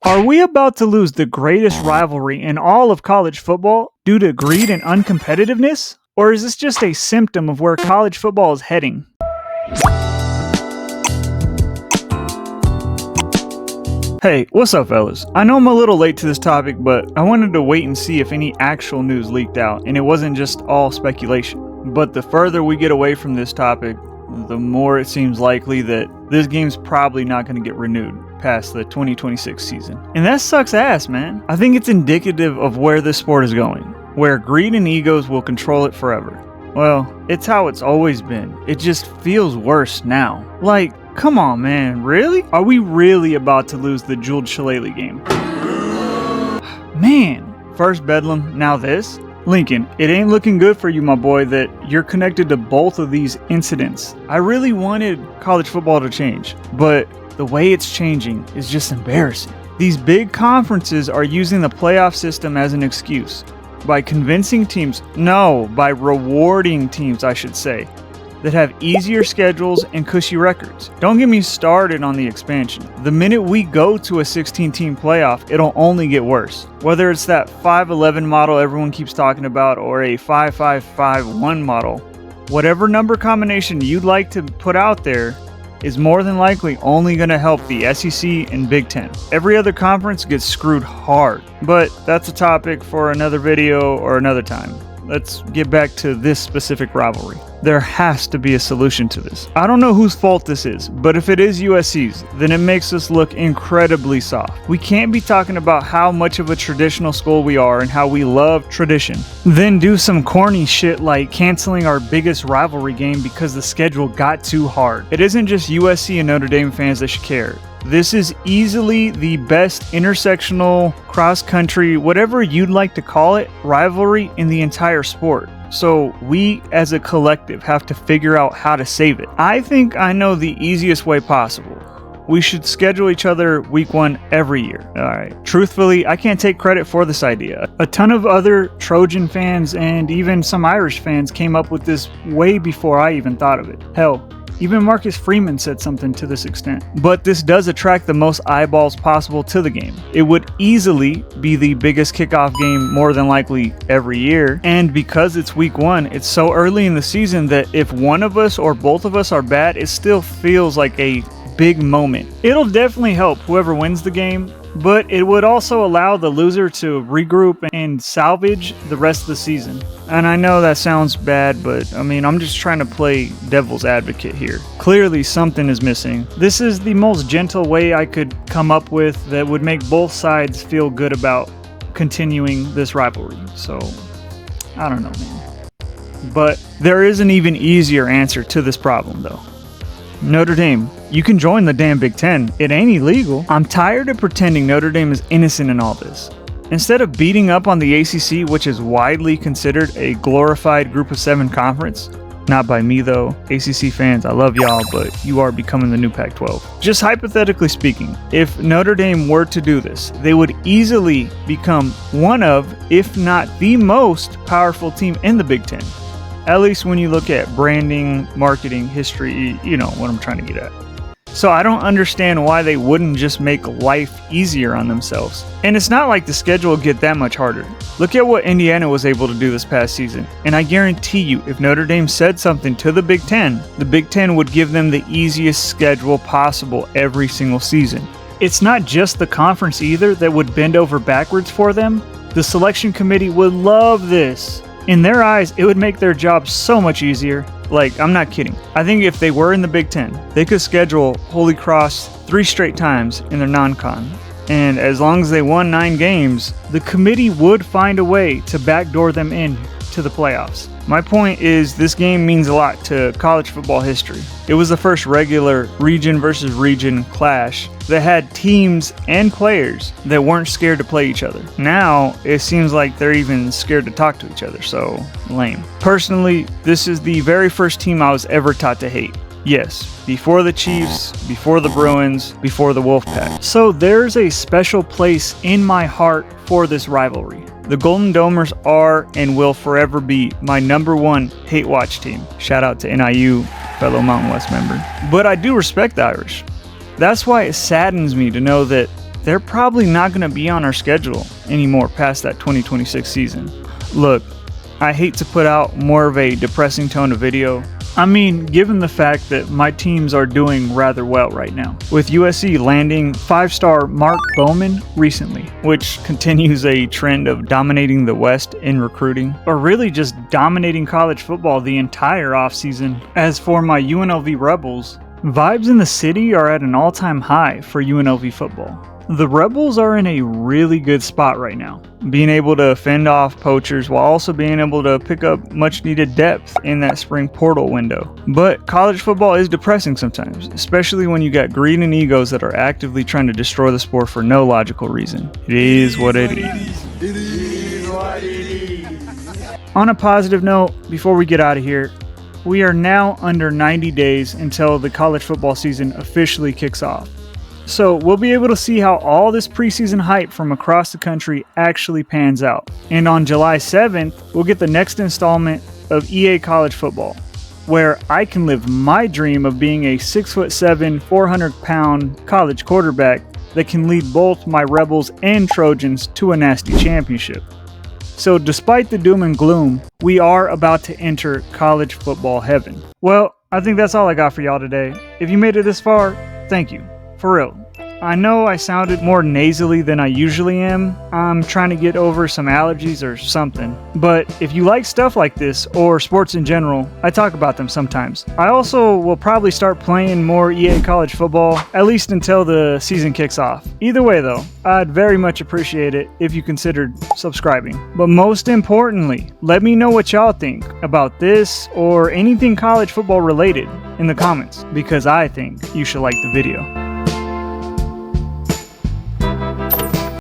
Are we about to lose the greatest rivalry in all of college football due to greed and uncompetitiveness? Or is this just a symptom of where college football is heading? Hey, what's up, fellas? I know I'm a little late to this topic, but I wanted to wait and see if any actual news leaked out, and it wasn't just all speculation. But the further we get away from this topic, the more it seems likely that this game's probably not going to get renewed past the 2026 season. And that sucks ass, man. I think it's indicative of where this sport is going, where greed and egos will control it forever. Well, it's how it's always been. It just feels worse now. Like, come on, man, really? Are we really about to lose the Jeweled Shillelagh game? Man, first Bedlam, now this? Lincoln, it ain't looking good for you, my boy, that you're connected to both of these incidents. I really wanted college football to change, but the way it's changing is just embarrassing. These big conferences are using the playoff system as an excuse by convincing teams, by rewarding teams, I should say, that have easier schedules and cushy records. Don't get me started on the expansion. The minute we go to a 16-team playoff, it'll only get worse. Whether it's that 5-11 model everyone keeps talking about or a 5-5-5-1 model, whatever number combination you'd like to put out there is more than likely only going to help the SEC and Big Ten. Every other conference gets screwed hard, but that's a topic for another video or another time. Let's get back to this specific rivalry. There has to be a solution to this. I don't know whose fault this is, but if it is USC's, then it makes us look incredibly soft. We can't be talking about how much of a traditional school we are and how we love tradition, then do some corny shit like canceling our biggest rivalry game because the schedule got too hard. It isn't just USC and Notre Dame fans that should care. This is easily the best intersectional, cross-country, whatever you'd like to call it, rivalry in the entire sport. So we as a collective have to figure out how to save it. I think I know the easiest way possible. We should schedule each other week 1 every year. Alright, truthfully, I can't take credit for this idea. A ton of other Trojan fans and even some Irish fans came up with this way before I even thought of it. Hell, even Marcus Freeman said something to this extent. But this does attract the most eyeballs possible to the game. It would easily be the biggest kickoff game more than likely every year. And because it's week 1, it's so early in the season that if one of us or both of us are bad, it still feels like a big moment. It'll definitely help whoever wins the game, but it would also allow the loser to regroup and salvage the rest of the season. And I know that sounds bad, but I'm just trying to play devil's advocate here. Clearly something is missing. This is the most gentle way I could come up with that would make both sides feel good about continuing this rivalry. So, I don't know, man. But there is an even easier answer to this problem, though. Notre Dame, you can join the damn Big Ten. It ain't illegal. I'm tired of pretending Notre Dame is innocent in all this. Instead of beating up on the ACC, which is widely considered a glorified Group of 7 conference, not by me though, ACC fans, I love y'all, but you are becoming the new Pac-12. Just hypothetically speaking, if Notre Dame were to do this, they would easily become one of, if not the most powerful team in the Big Ten. At least when you look at branding, marketing, history, you know what I'm trying to get at. So I don't understand why they wouldn't just make life easier on themselves. And it's not like the schedule would get that much harder. Look at what Indiana was able to do this past season. And I guarantee you, if Notre Dame said something to the Big Ten would give them the easiest schedule possible every single season. It's not just the conference either that would bend over backwards for them. The selection committee would love this. In their eyes, it would make their job so much easier. Like, I'm not kidding. I think if they were in the Big Ten, they could schedule Holy Cross 3 straight times in their non-con. And as long as they won 9 games, the committee would find a way to backdoor them in to the playoffs. My point is, this game means a lot to college football history. It was the first regular region versus region clash that had teams and players that weren't scared to play each other. Now, it seems like they're even scared to talk to each other, so lame. Personally, this is the very first team I was ever taught to hate. Yes, before the Chiefs, before the Bruins, before the Wolfpack. So there's a special place in my heart for this rivalry. The Golden Domers are and will forever be my number 1 hate watch team. Shout out to NIU, fellow Mountain West member. But I do respect the Irish. That's why it saddens me to know that they're probably not going to be on our schedule anymore past that 2026 season. Look, I hate to put out more of a depressing tone of video. I mean, given the fact that my teams are doing rather well right now, with USC landing 5-star Mark Bowman recently, which continues a trend of dominating the West in recruiting, or really just dominating college football the entire offseason. As for my UNLV Rebels, vibes in the city are at an all-time high for UNLV football. The Rebels are in a really good spot right now, being able to fend off poachers while also being able to pick up much needed depth in that spring portal window. But college football is depressing sometimes, especially when you got greed and egos that are actively trying to destroy the sport for no logical reason. It is what it is. It is what it is. On a positive note, before we get out of here, we are now under 90 days until the college football season officially kicks off. So we'll be able to see how all this preseason hype from across the country actually pans out. And on July 7th, we'll get the next installment of EA College Football, where I can live my dream of being a 6'7", 400-pound college quarterback that can lead both my Rebels and Trojans to a nasty championship. So despite the doom and gloom, we are about to enter college football heaven. Well, I think that's all I got for y'all today. If you made it this far, thank you. For real. I know I sounded more nasally than I usually am. I'm trying to get over some allergies or something. But if you like stuff like this, or sports in general, I talk about them sometimes. I also will probably start playing more EA College Football, at least until the season kicks off. Either way though, I'd very much appreciate it if you considered subscribing. But most importantly, let me know what y'all think about this or anything college football related in the comments, because I think you should like the video.